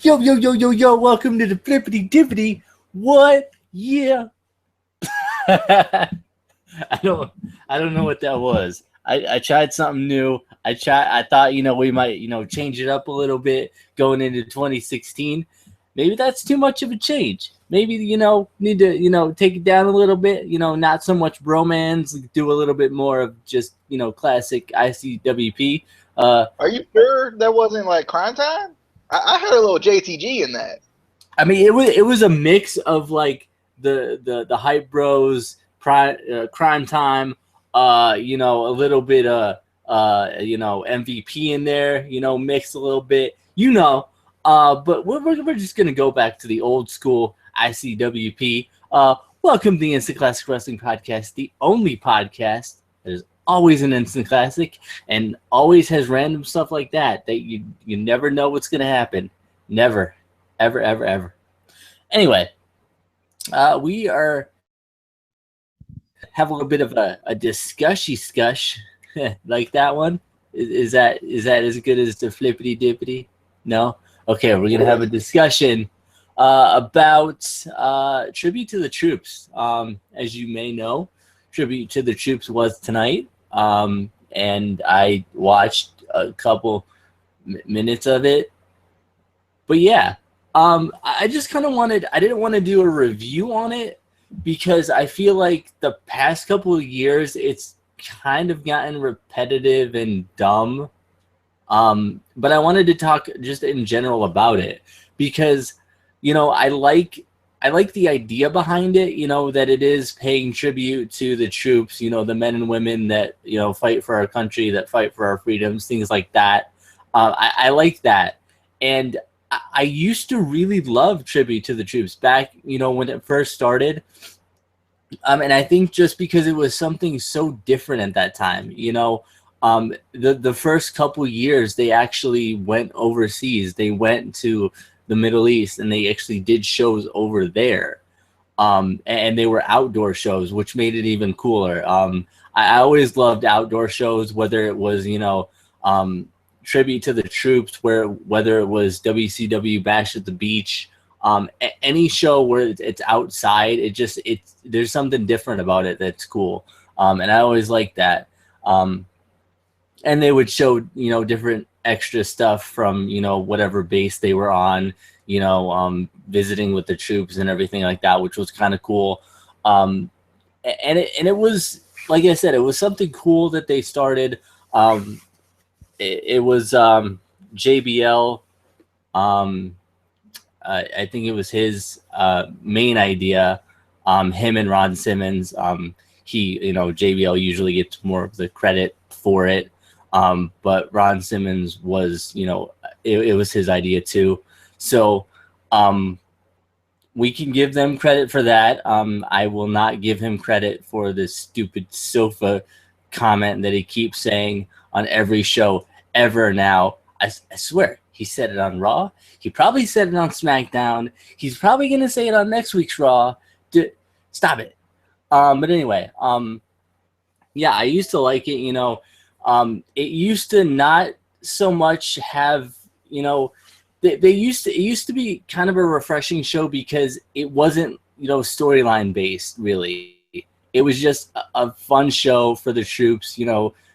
Yo, yo, yo, yo, yo, welcome to the Flippity Dippity. What? Yeah. I don't I don't know what that was. I tried something new. I thought, we might, change it up a little bit going into 2016. Maybe that's too much of a change. Maybe, need to, take it down a little bit, not so much bromance, do a little bit more of just, classic ICWP. Are you sure that wasn't like Crime Time? I heard a little JTG in that. I mean, it was a mix of like the hype bros, crime time, a little bit MVP in there, mixed a little bit, but we're just gonna go back to the old school ICWP. Welcome to the Instant Classic Wrestling Podcast, the only podcast that is always an instant classic and always has random stuff like that you never know what's gonna happen. Never. Ever, ever, ever. Anyway, we have a little bit of a discushy like that one. Is that as good as the Flippity Dippity? No? Okay, we're going to have a discussion about Tribute to the Troops. As you may know, Tribute to the Troops was tonight, and I watched a couple minutes of it. But yeah, I just kind of I didn't want to do a review on it because I feel like the past couple of years it's kind of gotten repetitive and dumb. But I wanted to talk just in general about it because, I like the idea behind it, that it is paying tribute to the troops, the men and women that, fight for our country, that fight for our freedoms, things like that. I like that. And I used to really love Tribute to the Troops back, when it first started. And I think just because it was something so different at that time, the first couple years they actually went overseas. They went to the Middle East and they actually did shows over there. And they were outdoor shows, which made it even cooler. I always loved outdoor shows, whether it was, Tribute to the Troops, whether it was WCW Bash at the Beach, any show where it's outside, there's something different about it that's cool, and I always liked that. And they would show different extra stuff from whatever base they were on, visiting with the troops and everything like that, which was kind of cool. And it was, like I said, it was something cool that they started. It was JBL. I think it was his main idea. Him and Ron Simmons. JBL usually gets more of the credit for it, but Ron Simmons was, it was his idea too. So we can give them credit for that. I will not give him credit for this stupid sofa comment that he keeps saying on every show ever now. I swear, he said it on Raw. He probably said it on SmackDown. He's probably going to say it on next week's Raw. Stop it. But anyway, yeah, I used to like it, it used to not so much have, it used to be kind of a refreshing show because it wasn't, storyline based, really. It was just a fun show for the troops,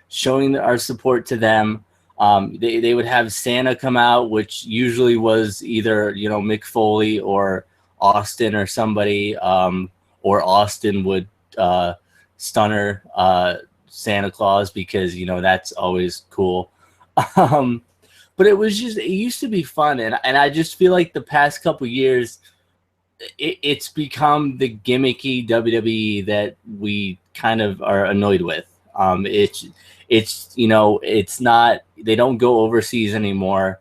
showing our support to them. They would have Santa come out, which usually was either, Mick Foley or Austin or somebody, or Austin would stunner Santa Claus because, that's always cool. But it used to be fun. And I just feel like the past couple years, it's become the gimmicky WWE that we kind of are annoyed with. It's not, they don't go overseas anymore,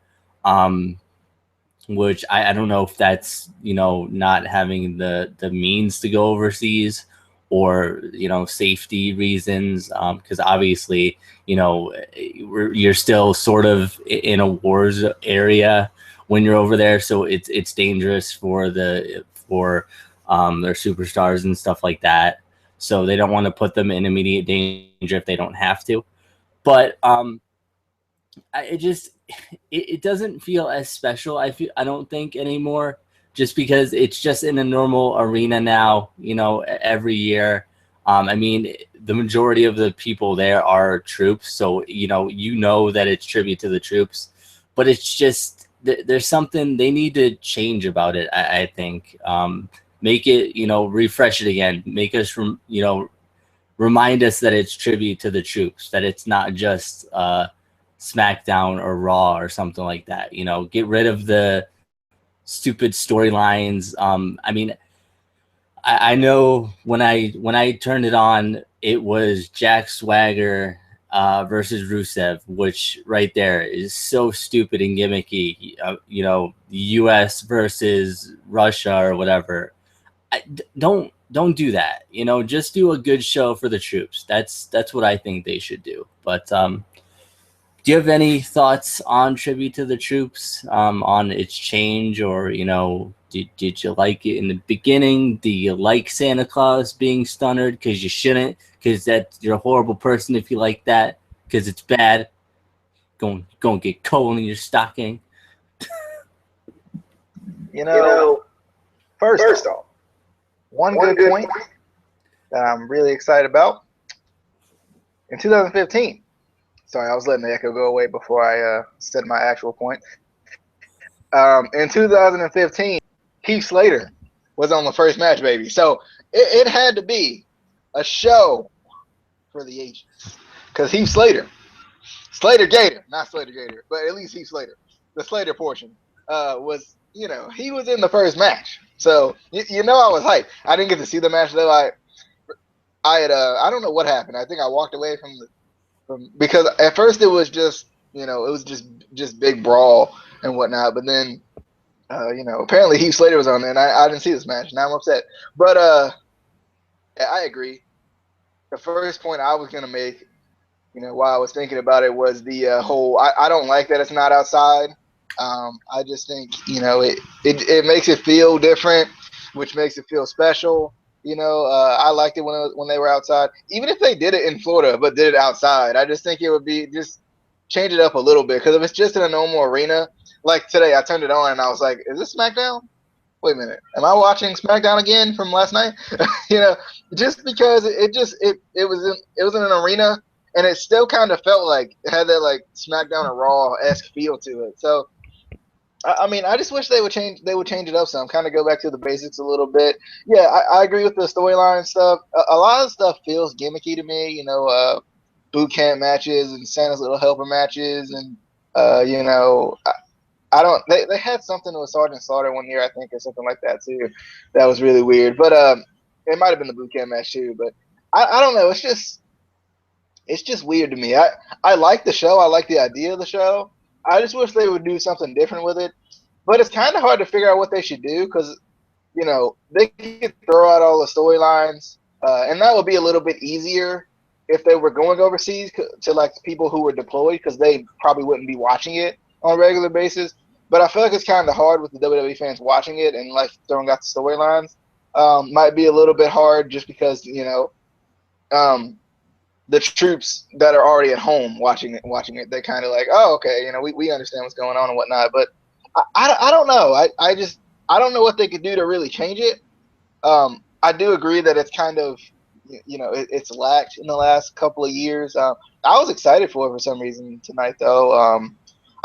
which I don't know if that's, not having the means to go overseas or, safety reasons. Because obviously, you're still sort of in a wars area when you're over there. So it's dangerous for their superstars and stuff like that. So they don't want to put them in immediate danger if they don't have to. But it doesn't feel as special. I don't think anymore, just because it's just in a normal arena now. Every year. I mean, the majority of the people there are troops, so that it's tribute to the troops. But it's just there's something they need to change about it. I think make it refresh it again, make us remind us that it's tribute to the troops, that it's not just SmackDown or Raw or something like that. Get rid of the stupid storylines. I mean, I know when I turned it on, it was Jack Swagger versus Rusev, which right there is so stupid and gimmicky. The U.S. versus Russia or whatever. Don't do that. Just do a good show for the troops. That's what I think they should do. But do you have any thoughts on Tribute to the Troops, on its change, or did you like it in the beginning? Do you like Santa Claus being stunnered? Because you shouldn't, because you're a horrible person if you like that, because it's bad. Going to get coal in your stocking. First off, one good point that I'm really excited about. In 2015, sorry, I was letting the echo go away before I said my actual point. In 2015, Heath Slater was on the first match, baby. So it had to be a show for the ages. Because Heath Slater Gator, not Slater Gator, but at least Heath Slater, the Slater portion, was, he was in the first match. So, I was hyped. I didn't get to see the match, though. I don't know what happened. I think I walked away because at first it was just, it was just big brawl and whatnot. But then, apparently Heath Slater was on there, and I didn't see this match. Now I'm upset. But I agree. The first point I was going to make, while I was thinking about it, was the whole, I don't like that it's not outside. I just think, it makes it feel different, which makes it feel special. I liked it when they were outside. Even if they did it in Florida, but did it outside, I just think it would be just change it up a little bit. Because if it's just in a normal arena, like today, I turned it on and I was like, "Is this SmackDown? Wait a minute, am I watching SmackDown again from last night?" Just because it was in an arena and it still kind of felt like it had that like SmackDown or Raw-esque feel to it. So. I mean, I just wish they would change it up some, kind of go back to the basics a little bit. Yeah, I agree with the storyline stuff. A lot of stuff feels gimmicky to me, boot camp matches and Santa's Little Helper matches, and I don't. They had something with Sergeant Slaughter one year, I think, or something like that too. That was really weird, but it might have been the boot camp match too. But I don't know. It's just weird to me. I like the show. I like the idea of the show. I just wish they would do something different with it. But it's kind of hard to figure out what they should do because, they could throw out all the storylines. And that would be a little bit easier if they were going overseas to, like, people who were deployed because they probably wouldn't be watching it on a regular basis. But I feel like it's kind of hard with the WWE fans watching it and, like, throwing out the storylines. Might be a little bit hard just because, the troops that are already at home watching it, they kind of like, oh, okay, we understand what's going on and whatnot. But I don't know. I don't know what they could do to really change it. I do agree that it's kind of, it's lacked in the last couple of years. I was excited for some reason tonight, though.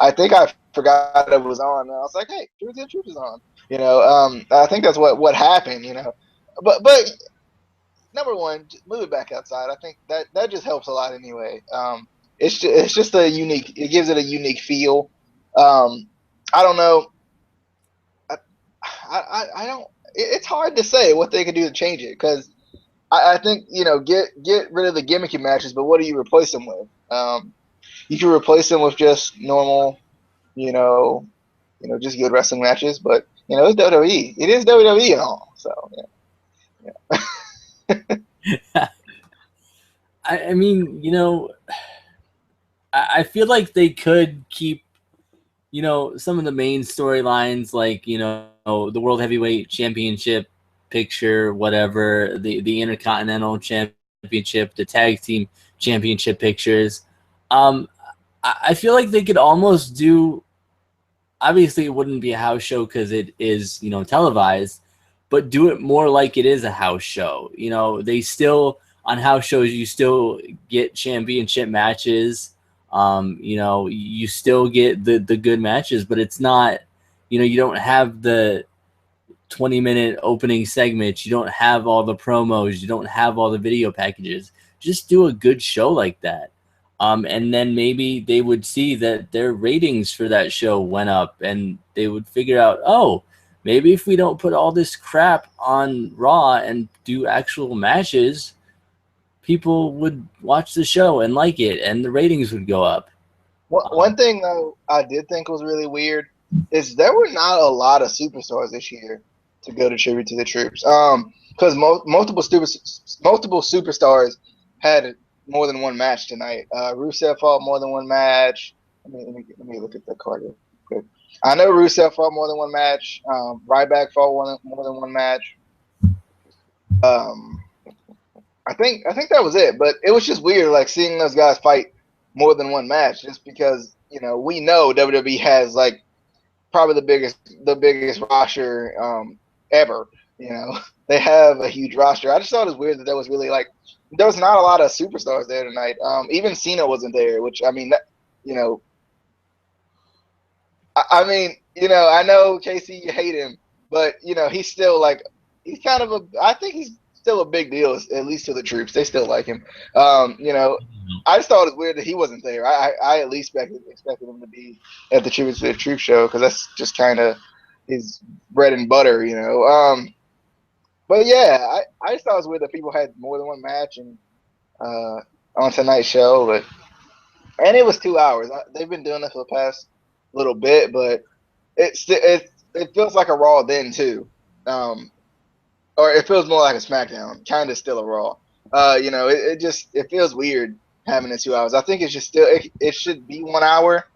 I think I forgot it was on, and I was like, hey, Truth is on. I think that's what happened. But. Number one, move it back outside. I think that just helps a lot anyway. It's just it gives it a unique feel. I don't know. I don't. It's hard to say what they could do to change it because I think get rid of the gimmicky matches, but what do you replace them with? You can replace them with just normal, just good wrestling matches. But it's WWE. It is WWE and all. So yeah. I mean, I feel like they could keep, some of the main storylines, like, the World Heavyweight Championship picture, whatever, the Intercontinental Championship, the Tag Team Championship pictures. I I feel like they could almost do. Obviously, it wouldn't be a house show because it is, televised, but do it more like it is a house show. They still, on house shows, you still get championship matches. You still get the good matches, but it's not, you don't have the 20-minute opening segments. You don't have all the promos. You don't have all the video packages. Just do a good show like that. And then maybe they would see that their ratings for that show went up, and they would figure out, oh, maybe if we don't put all this crap on Raw and do actual matches, people would watch the show and like it, and the ratings would go up. One thing, though, I did think was really weird is there were not a lot of superstars this year to go to Tribute to the Troops. Because multiple superstars had more than one match tonight. Rusev fought more than one match. Let me look at the card real quick. I know Rusev fought more than one match. Ryback fought more than one match. I think that was it. But it was just weird, like seeing those guys fight more than one match, just because we know WWE has like probably the biggest roster ever. They have a huge roster. I just thought it was weird that there was really there was not a lot of superstars there tonight. Even Cena wasn't there, which I mean, I know Casey, you hate him, but he's still he's kind of I think he's still a big deal, at least to the troops. They still like him. I just thought it was weird that he wasn't there. I at least expected him to be at the Tribute to the Troops show, because that's just kind of his bread and butter, But yeah, I just thought it was weird that people had more than one match and on tonight's show, and it was 2 hours. They've been doing this for the past little bit, but it feels like a Raw then too, or it feels more like a SmackDown, kind of still a Raw. It feels weird having it 2 hours. I think it's just still it should be 1 hour,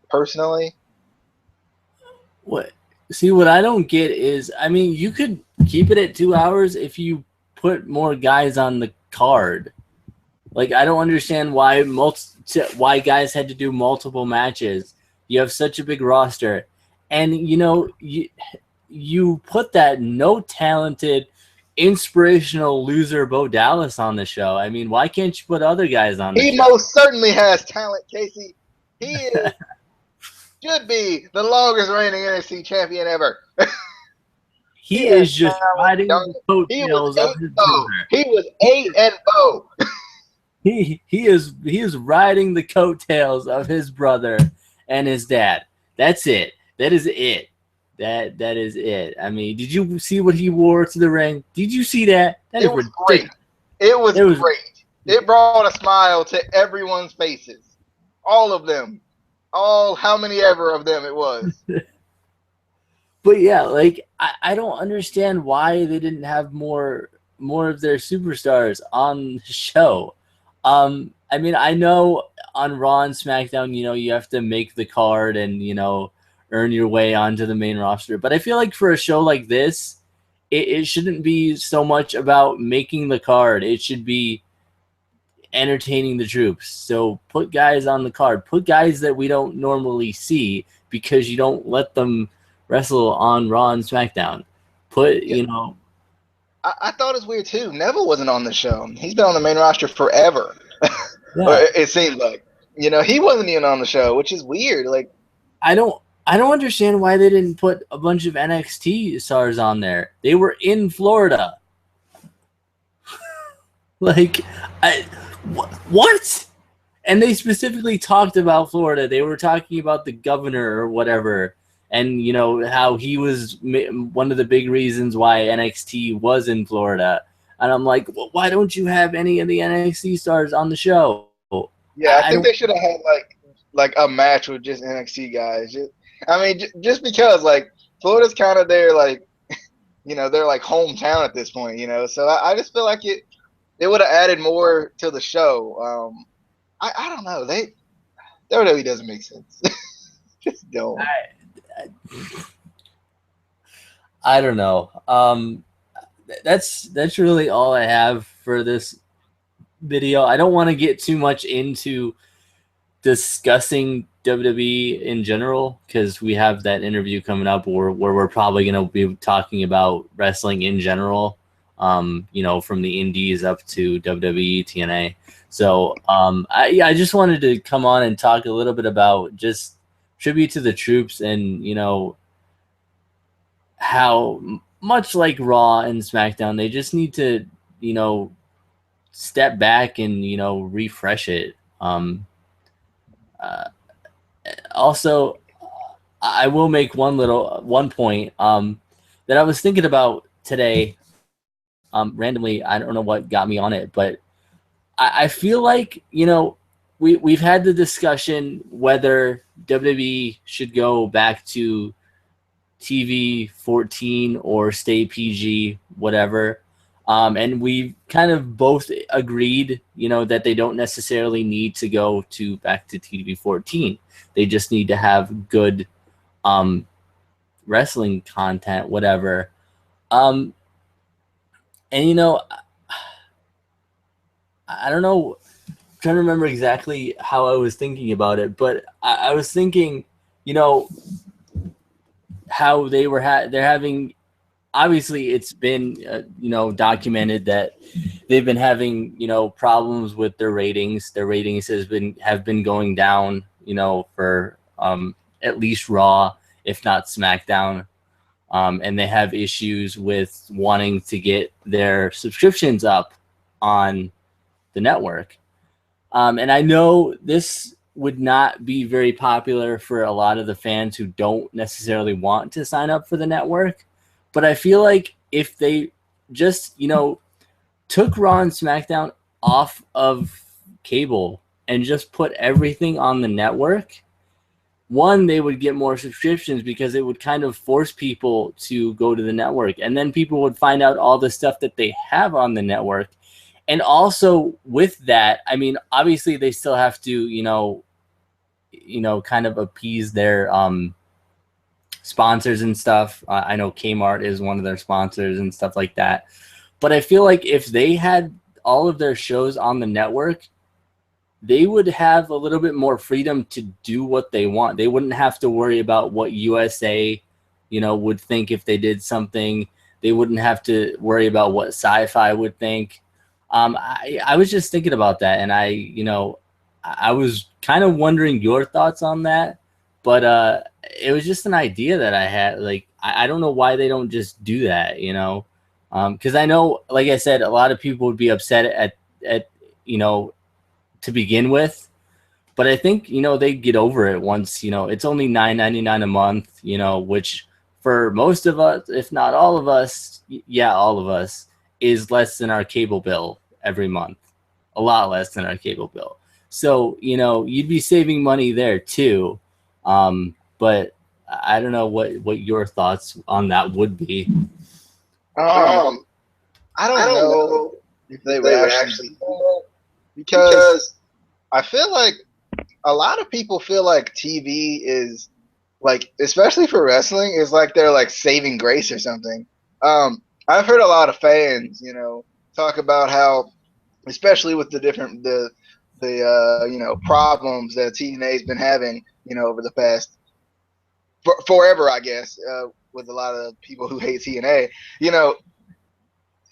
personally. What I don't get is, I mean, you could keep it at 2 hours if you put more guys on the card. Like, I don't understand why guys had to do multiple matches. You have such a big roster, and you put that no talented, inspirational loser Bo Dallas on the show. I mean, why can't you put other guys on the show? He most certainly has talent, Casey. He is should be the longest reigning NXT champion ever. He is just riding the coattails of his brother. He was 8-0. He is riding the coattails of his brother and his dad. That's it. That is it. That is it. I mean, did you see what he wore to the ring? Did you see that? It was great. It was great. It brought a smile to everyone's faces. All of them. How many ever of them it was. But yeah, I don't understand why they didn't have more of their superstars on the show. I mean, I know on Raw and SmackDown, you have to make the card and, earn your way onto the main roster. But I feel like for a show like this, it shouldn't be so much about making the card. It should be entertaining the troops. So put guys on the card. Put guys that we don't normally see, because you don't let them wrestle on Raw and SmackDown. I thought it was weird too. Neville wasn't on the show. He's been on the main roster forever. Yeah. Or it seemed like. He wasn't even on the show, which is weird. I don't understand why they didn't put a bunch of NXT stars on there. They were in Florida. What? And they specifically talked about Florida. They were talking about the governor or whatever, and how he was one of the big reasons why NXT was in Florida. And I'm like, well, why don't you have any of the NXT stars on the show? Yeah, I think they should have had like a match with just NXT guys. Just because Florida's kind of their they're like hometown at this point. So I just feel like it would have added more to the show. I don't know. WWE doesn't make sense. Just don't. I don't know. That's really all I have for this video. I don't want to get too much into discussing WWE in general, because we have that interview coming up where we're probably going to be talking about wrestling in general, you know, from the indies up to WWE, TNA. So I just wanted to come on and talk a little bit about just tribute to the troops, and, you know, how much like Raw and SmackDown, they just need to, you know, step back and, you know, refresh it. Uh, Also, I will make one point that I was thinking about today. Randomly, I don't know what got me on it, but I feel like, you know, we've had the discussion whether WWE should go back to TV 14 or stay PG, whatever. And we kind of both agreed, you know, that they don't necessarily need to go to back to TV 14. They just need to have good wrestling content, whatever. And, you know, I don't know, I'm trying to remember exactly how I was thinking about it, but I was thinking, you know, how they were they're having, obviously it's been you know, documented that they've been having, you know, problems with their ratings. Their ratings have been going down, you know, for at least Raw, if not SmackDown. And they have issues with wanting to get their subscriptions up on the network. And I know this would not be very popular for a lot of the fans who don't necessarily want to sign up for the network. But I feel like if they just, you know, took Raw and SmackDown off of cable and just put everything on the network, one, they would get more subscriptions because it would kind of force people to go to the network. And then people would find out all the stuff that they have on the network. And also with that, I mean, obviously they still have to, you know, kind of appease their sponsors and stuff. I know Kmart is one of their sponsors and stuff like that. But I feel like if they had all of their shows on the network, they would have a little bit more freedom to do what they want. They wouldn't have to worry about what USA, you know, would think if they did something. They wouldn't have to worry about what Sci-Fi would think. I was just thinking about that, and I was kind of wondering your thoughts on that, but it was just an idea that I had. Like, I don't know why they don't just do that, you know? Because I know, like I said, a lot of people would be upset at you know, to begin with, but I think, you know, they get over it once, you know, it's only $9.99 a month, you know, which for most of us, if not all of us, yeah, all of us, is less than our cable bill every month, a lot less than our cable bill. So, you know, you'd be saving money there too. But I don't know what your thoughts on that would be. I don't know if they would actually, because I feel like a lot of people feel like TV is like, especially for wrestling, is like they're like saving grace or something. I've heard a lot of fans, you know, talk about how, especially with the you know, problems that TNA's been having, you know, over the past forever, I guess, with a lot of people who hate TNA, you know,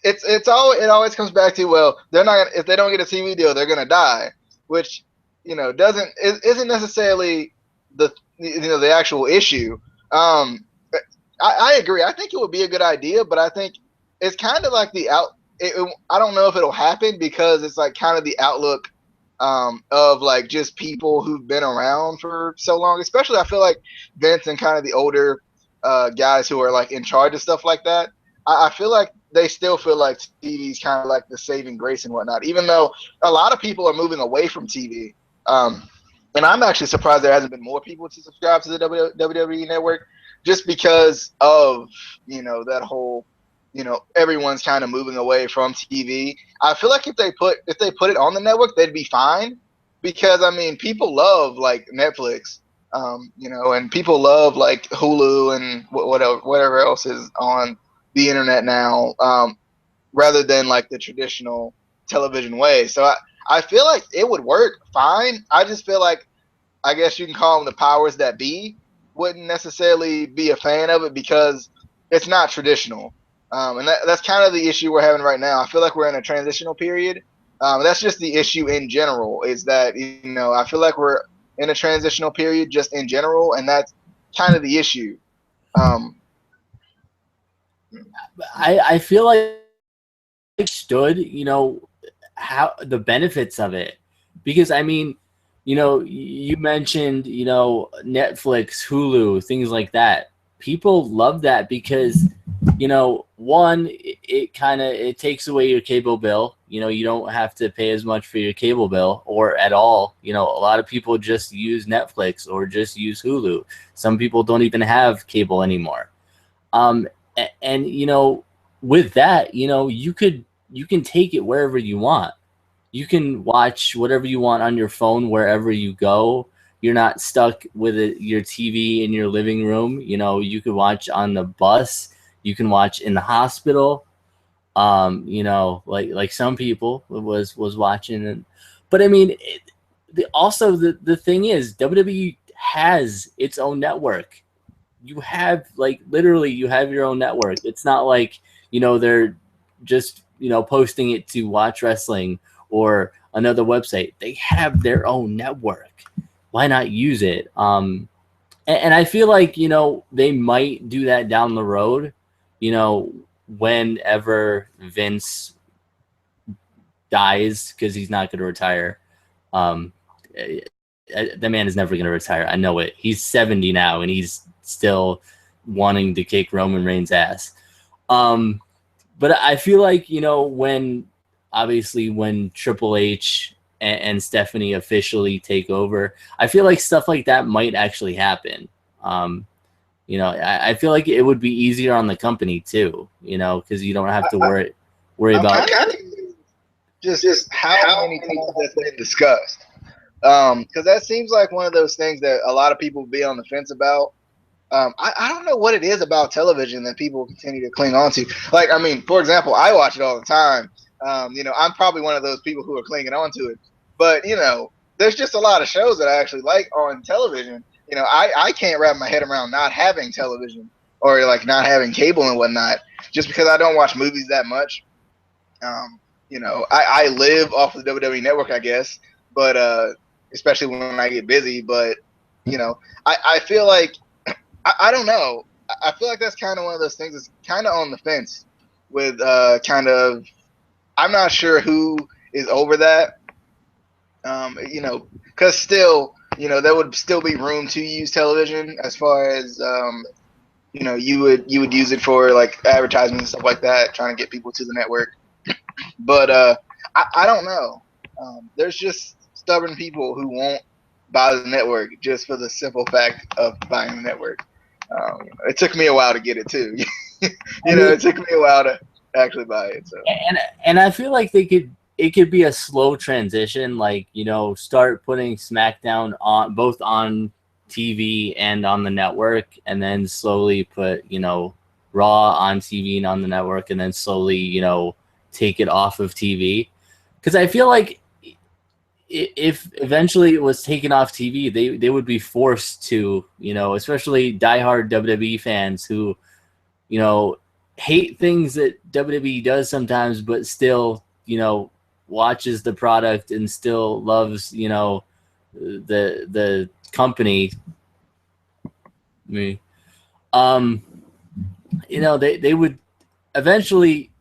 it always comes back to, well, they're not, if they don't get a TV deal, they're gonna die, which, you know, isn't necessarily the actual issue. I agree. I think it would be a good idea, but I think it's kind of like I don't know if it'll happen, because it's like kind of the outlook of like just people who've been around for so long. Especially, I feel like Vince and kind of the older guys who are like in charge of stuff like that. I feel like they still feel like TV's kind of like the saving grace and whatnot, even though a lot of people are moving away from TV. And I'm actually surprised there hasn't been more people to subscribe to the WWE Network, just because of, you know, that whole, you know, everyone's kind of moving away from TV. I feel like if they put it on the network, they'd be fine, because I mean, people love like Netflix, you know, and people love like Hulu and whatever else is on the internet now, rather than like the traditional television way. So I feel like it would work fine. I just feel like I guess you can call them the powers that be, wouldn't necessarily be a fan of it because it's not traditional. And that's kind of the issue we're having right now. I feel like we're in a transitional period. That's just the issue in general, is that, I feel like we're in a transitional period just in general, and that's kind of the issue. I feel like I understood, how the benefits of it, because I mean, you mentioned, Netflix, Hulu, things like that. People love that because, one, it takes away your cable bill. You don't have to pay as much for your cable bill or at all. A lot of people just use Netflix or just use Hulu. Some people don't even have cable anymore. And with that, you can take it wherever you want. You can watch whatever you want on your phone wherever you go. You're not stuck with your TV in your living room. You could watch on the bus. You can watch in the hospital. Like some people was watching. But I mean, the thing is, WWE has its own network. You have literally you have your own network. It's not like, they're just, posting it to watch wrestling or another website. They have their own network. Why not use it? And I feel like, they might do that down the road, whenever Vince dies, because he's not going to retire. The man is never going to retire. I know it. He's 70 now, and he's still wanting to kick Roman Reigns' ass. But I feel like, when Triple H and Stephanie officially take over, I feel like stuff like that might actually happen. I feel like it would be easier on the company too, because you don't have to worry about just how many times that's been discussed. Because that seems like one of those things that a lot of people be on the fence about. I don't know what it is about television that people continue to cling on to. Like, I mean, for example, I watch it all the time. I'm probably one of those people who are clinging on to it. But, there's just a lot of shows that I actually like on television. I can't wrap my head around not having television or not having cable and whatnot, just because I don't watch movies that much. I live off the WWE Network, I guess, but especially when I get busy. But, I feel like, I don't know. I feel like that's kind of one of those things that's kind of on the fence with I'm not sure who is over that. Because still, there would still be room to use television as far as, you would use it for advertisements and stuff like that, trying to get people to the network. But I don't know. There's just stubborn people who won't buy the network just for the simple fact of buying the network. It took me a while to get it too. It took me a while to actually buy it. So. And I feel like it could be a slow transition, start putting SmackDown on both on TV and on the network, and then slowly put, Raw on TV and on the network, and then slowly, take it off of TV. Because I feel like if eventually it was taken off TV, they would be forced to, especially diehard WWE fans who, hate things that WWE does sometimes, but still, watches the product and still loves, the company. They would eventually,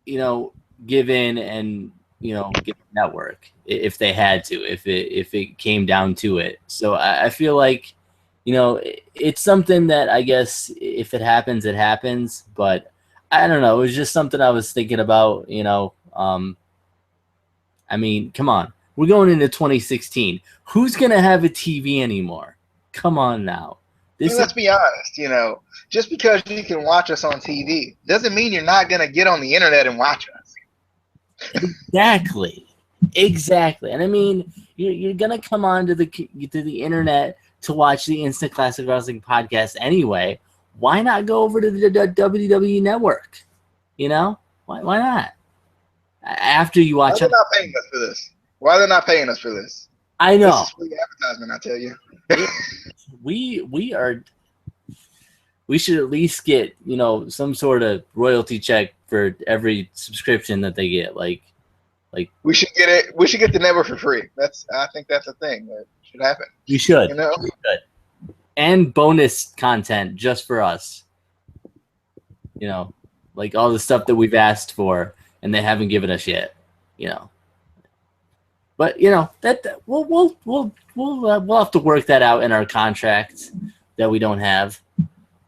give in and, get the network if they had to, if it came down to it. So I feel like, it's something that I guess if it happens, it happens. But I don't know. It was just something I was thinking about, I mean, come on. We're going into 2016. Who's going to have a TV anymore? Come on now. Let's be honest, just because you can watch us on TV doesn't mean you're not going to get on the internet and watch us. Exactly. And I mean, you're going to come on to the internet to watch the Instant Classic Wrestling podcast anyway. Why not go over to the WWE Network? Why not? After you watch Why are they not paying us for this? I know. This is free advertisement, I tell you. We should at least get, you know, some sort of royalty check for every subscription that they get. Like we should get it. We should get the network for free. I think that's a thing that should happen. we should. You know? We should. And bonus content just for us. You know, like all the stuff that we've asked for and they haven't given us yet. You know. But you know that we'll have to work that out in our contract that we don't have.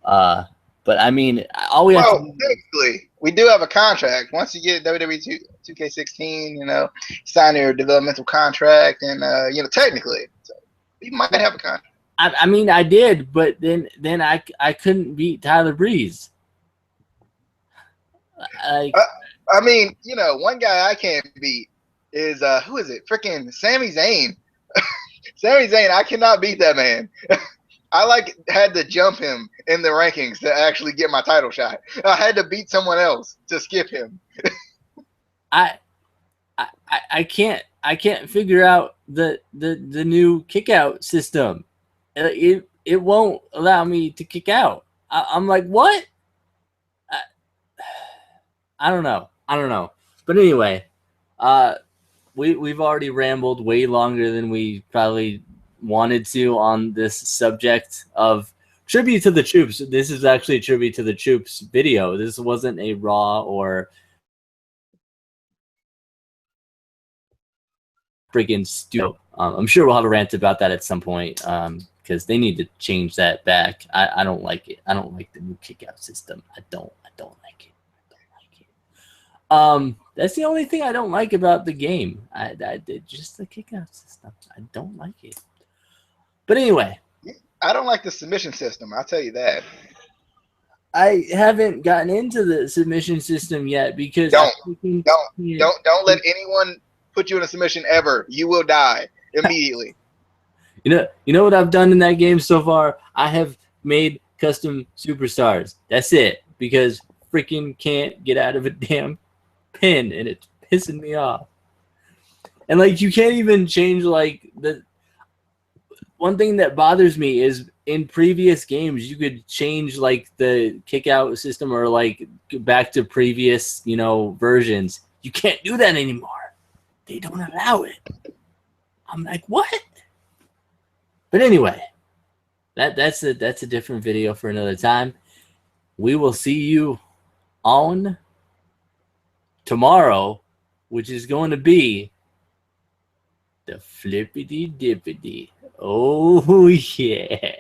But I mean, all we have to do. Technically, we do have a contract. Once you get WWE 2K16, you know, sign your developmental contract, and you know, technically, so you might have a contract. I mean, I did, but then I couldn't beat Tyler Breeze. I mean, you know, one guy I can't beat is who is it? Freaking Sami Zayn. Sami Zayn, I cannot beat that man. I had to jump him in the rankings to actually get my title shot. I had to beat someone else to skip him. I can't figure out the new kick out system. It won't allow me to kick out. I'm like, what? I don't know. But anyway, we've already rambled way longer than we probably wanted to on this subject of tribute to the troops. This is actually a tribute to the troops video. This wasn't a Raw or freaking studio. I'm sure we'll have a rant about that at some point because they need to change that back. I don't like it. I don't like the new kick out system. I don't like it. That's the only thing I don't like about the game. I just the kick out system. I don't like it. But anyway, I don't like the submission system. I'll tell you that. I haven't gotten into the submission system yet because don't let anyone put you in a submission ever. You will die immediately. You know what I've done in that game so far? I have made custom superstars. That's it, because freaking can't get out of a damn pin and it's pissing me off. And like you can't even change like the one thing that bothers me is in previous games you could change like the kick out system or like back to previous, you know, versions. You can't do that anymore. They don't allow it. I'm like, what? But anyway, that's a different video for another time. We will see you on tomorrow, which is going to be the flippity dippity. Oh yeah.